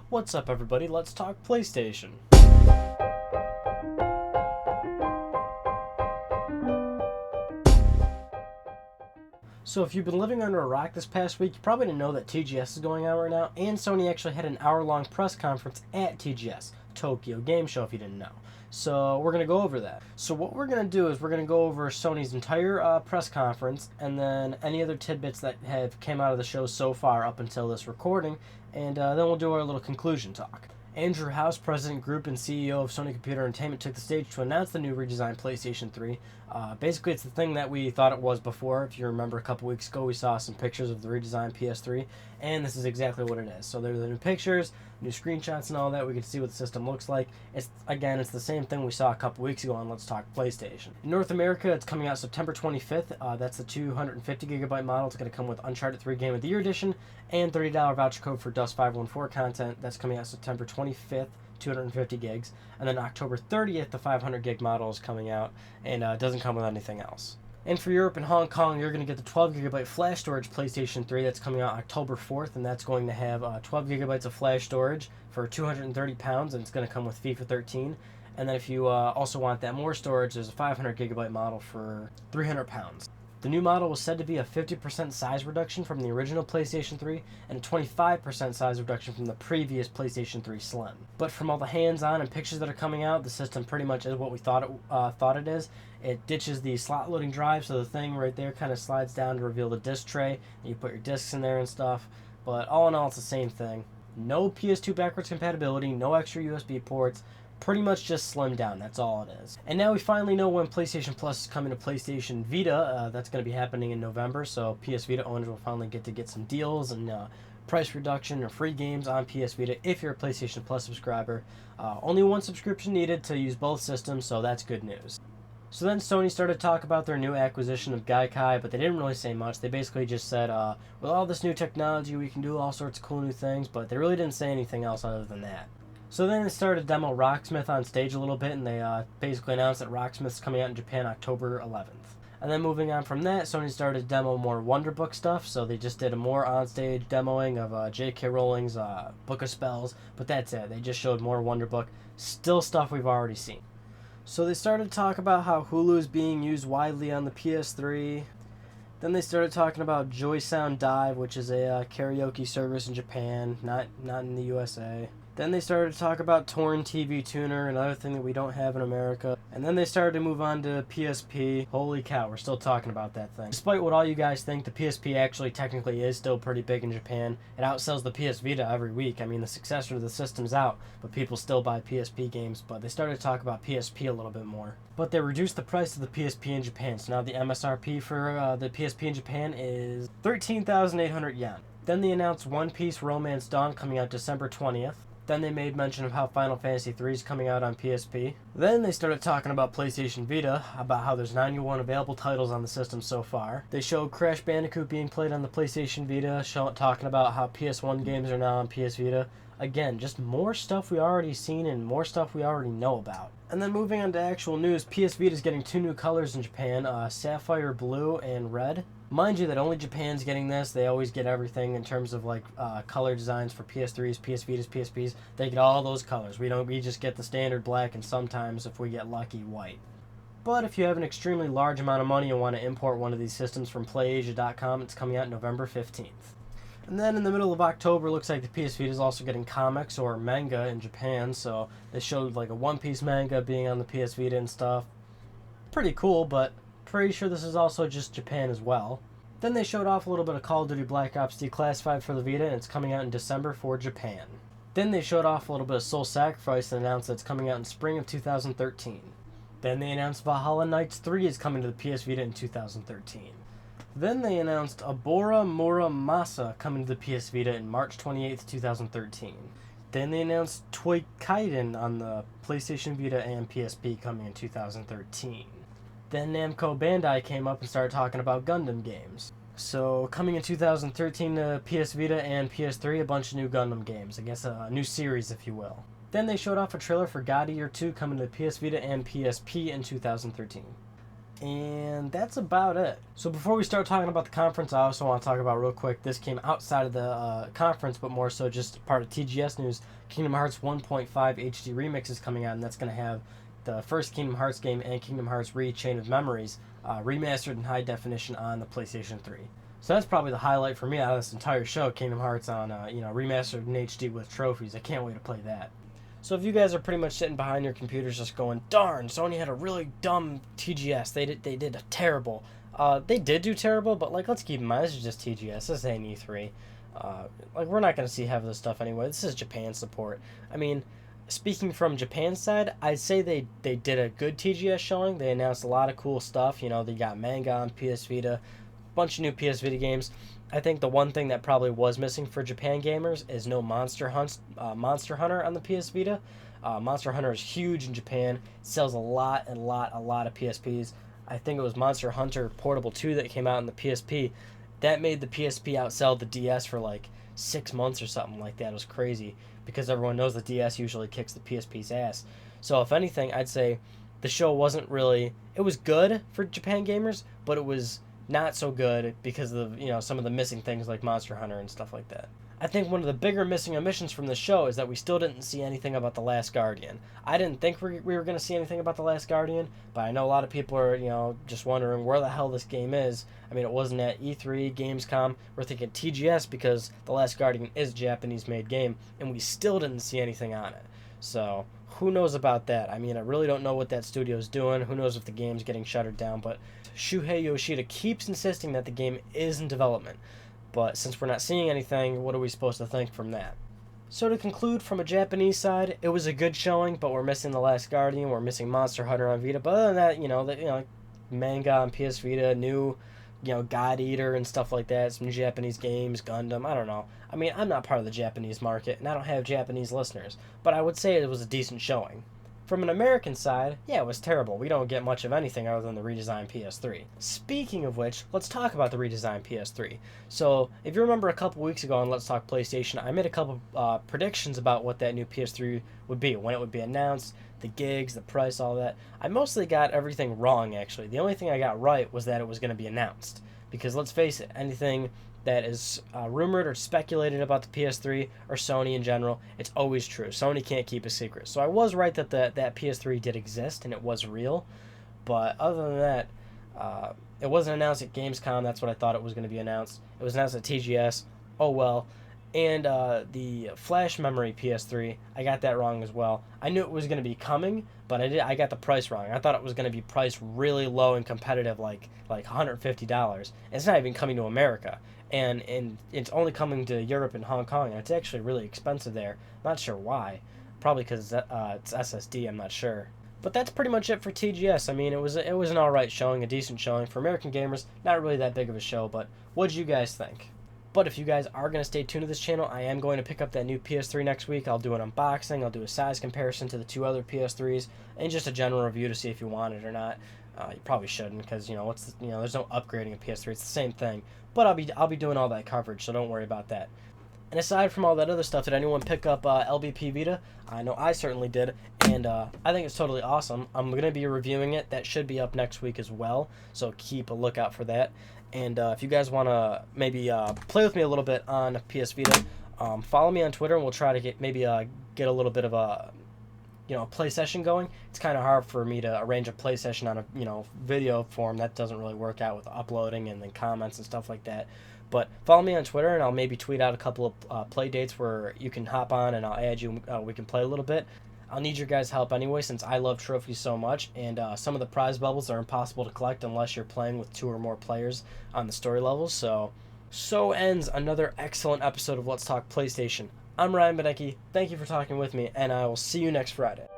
What's up, everybody? Let's talk PlayStation. So if you've been living under a rock this past week, you probably didn't know that TGS is going on right now, and Sony actually had an hour-long press conference at TGS, Tokyo Game Show, if you didn't know. So we're going to go over that. So what we're going to do is we're going to go over Sony's entire press conference, and then any other tidbits that have came out of the show so far up until this recording, and then we'll do our little conclusion talk. Andrew House, President Group and CEO of Sony Computer Entertainment, took the stage to announce the new redesigned PlayStation 3. Basically, it's the thing that we thought it was before. If you remember, a couple weeks ago, we saw some pictures of the redesigned PS3, and this is exactly what it is. So there are the new pictures, new screenshots, and all that. We can see what the system looks like. It's the same thing we saw a couple weeks ago on Let's Talk PlayStation. In North America, it's coming out September 25th. That's the 250GB model. It's going to come with Uncharted 3 Game of the Year Edition and $30 voucher code for Dust 514 content. That's coming out September 25th. 250 gigs, and then October 30th the 500 gig model is coming out, and it doesn't come with anything else. And for Europe and Hong Kong, you're going to get the 12 gigabyte flash storage PlayStation 3 that's coming out October 4th, and that's going to have 12 gigabytes of flash storage for £230, and it's going to come with FIFA 13. And then if you also want that more storage, there's a 500 gigabyte model for £300. The new model was said to be a 50% size reduction from the original PlayStation 3 and a 25% size reduction from the previous PlayStation 3 Slim. But from all the hands-on and pictures that are coming out, the system pretty much is what we thought it is. It ditches the slot loading drive, so the thing right there kind of slides down to reveal the disc tray, and you put your discs in there and stuff. But all in all, it's the same thing. No PS2 backwards compatibility, no extra USB ports. Pretty much just slimmed down, that's all it is. And now we finally know when PlayStation Plus is coming to PlayStation Vita. That's going to be happening in November, so PS Vita owners will finally get some deals and price reduction or free games on PS Vita if you're a PlayStation Plus subscriber. Only one subscription needed to use both systems, so that's good news. So then Sony started to talk about their new acquisition of Gaikai, but they didn't really say much. They basically just said, with all this new technology, we can do all sorts of cool new things, but they really didn't say anything else other than that. So then they started to demo Rocksmith on stage a little bit, and they basically announced that Rocksmith's coming out in Japan October 11th. And then moving on from that, Sony started to demo more Wonderbook stuff, so they just did a more on-stage demoing of J.K. Rowling's Book of Spells, but that's it. They just showed more Wonderbook, still stuff we've already seen. So they started to talk about how Hulu is being used widely on the PS3. Then they started talking about Joy Sound Dive, which is a karaoke service in Japan, not in the USA. Then they started to talk about Torn TV Tuner, another thing that we don't have in America. And then they started to move on to PSP. Holy cow, we're still talking about that thing. Despite what all you guys think, the PSP actually technically is still pretty big in Japan. It outsells the PS Vita every week. I mean, the successor to the system's out, but people still buy PSP games. But they started to talk about PSP a little bit more. But they reduced the price of the PSP in Japan, so now the MSRP for the PSP in Japan is 13,800 yen. Then they announced One Piece Romance Dawn coming out December 20th. Then they made mention of how Final Fantasy III is coming out on PSP. Then they started talking about PlayStation Vita, about how there's 91 available titles on the system so far. They showed Crash Bandicoot being played on the PlayStation Vita, talking about how PS1 games are now on PS Vita. Again, just more stuff we already seen and more stuff we already know about. And then moving on to actual news, PS Vita is getting two new colors in Japan, Sapphire Blue and Red. Mind you that only Japan's getting this. They always get everything in terms of like color designs for PS3s, PS Vitas, PSPs. They get all those colors. We just get the standard black and sometimes, if we get lucky, white. But if you have an extremely large amount of money and want to import one of these systems from PlayAsia.com, it's coming out November 15th. And then in the middle of October, looks like the PS Vita is also getting comics or manga in Japan. So they showed like a One Piece manga being on the PS Vita and stuff. Pretty cool, but pretty sure this is also just Japan as well. Then they showed off a little bit of Call of Duty Black Ops Declassified for the Vita, and it's coming out in December for Japan. Then they showed off a little bit of Soul Sacrifice and announced that it's coming out in spring of 2013. Then they announced Valhalla Knights 3 is coming to the PS Vita in 2013. Then they announced Abora Muramasa coming to the PS Vita in March 28th, 2013. Then they announced Toykaiden on the PlayStation Vita and PSP coming in 2013. Then Namco Bandai came up and started talking about Gundam games. So coming in 2013 to PS Vita and PS3, a bunch of new Gundam games. I guess a new series, if you will. Then they showed off a trailer for God Eater 2 coming to PS Vita and PSP in 2013. And that's about it. So before we start talking about the conference, I also want to talk about real quick, this came outside of the conference, but more so just part of TGS news. Kingdom Hearts 1.5 HD Remix is coming out, and that's going to have the first Kingdom Hearts game and Kingdom Hearts Re Chain of Memories remastered in high definition on the PlayStation 3. So that's probably the highlight for me out of this entire show, Kingdom Hearts on remastered in HD with trophies. I can't wait to play that. So if you guys are pretty much sitting behind your computers just going, darn, Sony had a really dumb TGS. They did a terrible. They did do terrible, but let's keep in mind, this is just TGS. This ain't E3. We're not going to see half of this stuff anyway. This is Japan support. I mean, speaking from Japan's side, I'd say they did a good TGS showing. They announced a lot of cool stuff. They got manga on PS Vita, bunch of new PS Vita games. I think the one thing that probably was missing for Japan gamers is no Monster Hunter on the PS Vita. Monster Hunter is huge in Japan. It sells a lot of PSPs. I think it was Monster Hunter Portable 2 that came out in the PSP. That made the PSP outsell the DS for 6 months or something like that. It was crazy because everyone knows the DS usually kicks the PSP's ass. So if anything, I'd say the show wasn't really... It was good for Japan gamers, but it was not so good because of some of the missing things like Monster Hunter and stuff like that. I think one of the bigger missing omissions from the show is that we still didn't see anything about The Last Guardian. I didn't think we were going to see anything about The Last Guardian, but I know a lot of people are just wondering where the hell this game is. I mean, it wasn't at E3, Gamescom. We're thinking TGS because The Last Guardian is a Japanese-made game, and we still didn't see anything on it. So who knows about that? I mean, I really don't know what that studio's doing. Who knows if the game's getting shuttered down, but Shuhei Yoshida keeps insisting that the game is in development. But since we're not seeing anything, what are we supposed to think from that? So to conclude, from a Japanese side, it was a good showing, but we're missing The Last Guardian, we're missing Monster Hunter on Vita. But other than that, manga on PS Vita, new, God Eater and stuff like that, some Japanese games, Gundam, I don't know. I mean, I'm not part of the Japanese market, and I don't have Japanese listeners, but I would say it was a decent showing. From an American side, yeah, it was terrible. We don't get much of anything other than the redesigned PS3. Speaking of which, let's talk about the redesigned PS3. So, if you remember a couple weeks ago on Let's Talk PlayStation, I made a couple predictions about what that new PS3 would be, when it would be announced, the gigs, the price, all that. I mostly got everything wrong, actually. The only thing I got right was that it was going to be announced. Because let's face it, anything that is rumored or speculated about the PS3 or Sony in general, it's always true. Sony can't keep a secret. So I was right that that PS3 did exist and it was real. But other than that, it wasn't announced at Gamescom. That's what I thought it was going to be announced. It was announced at TGS. Oh well. And the flash memory PS3, I got that wrong as well. I knew it was going to be coming, but I got the price wrong. I thought it was going to be priced really low and competitive, like $150. And it's not even coming to America. And it's only coming to Europe and Hong Kong, and it's actually really expensive there. Not sure why. Probably because it's SSD, I'm not sure. But that's pretty much it for TGS. I mean, it was an alright showing, a decent showing. For American gamers, not really that big of a show, but what'd you guys think? But if you guys are going to stay tuned to this channel, I am going to pick up that new PS3 next week. I'll do an unboxing, I'll do a size comparison to the two other PS3s, and just a general review to see if you want it or not. You probably shouldn't, because there's no upgrading a PS3. It's the same thing. But I'll be doing all that coverage, so don't worry about that. And aside from all that other stuff, did anyone pick up LBP Vita? I know I certainly did, and I think it's totally awesome. I'm going to be reviewing it. That should be up next week as well, so keep a lookout for that. And if you guys want to maybe play with me a little bit on PS Vita, follow me on Twitter, and we'll try to get a little bit of a play session going. It's kind of hard for me to arrange a play session on a video form. That doesn't really work out with uploading and then comments and stuff like that. But follow me on Twitter, and I'll maybe tweet out a couple of play dates where you can hop on, and I'll add you. We can play a little bit. I'll need your guys' help anyway, since I love trophies so much, and some of the prize bubbles are impossible to collect unless you're playing with 2 or more players on the story levels. So ends another excellent episode of Let's Talk PlayStation. I'm Ryan Benecki. Thank you for talking with me, and I will see you next Friday.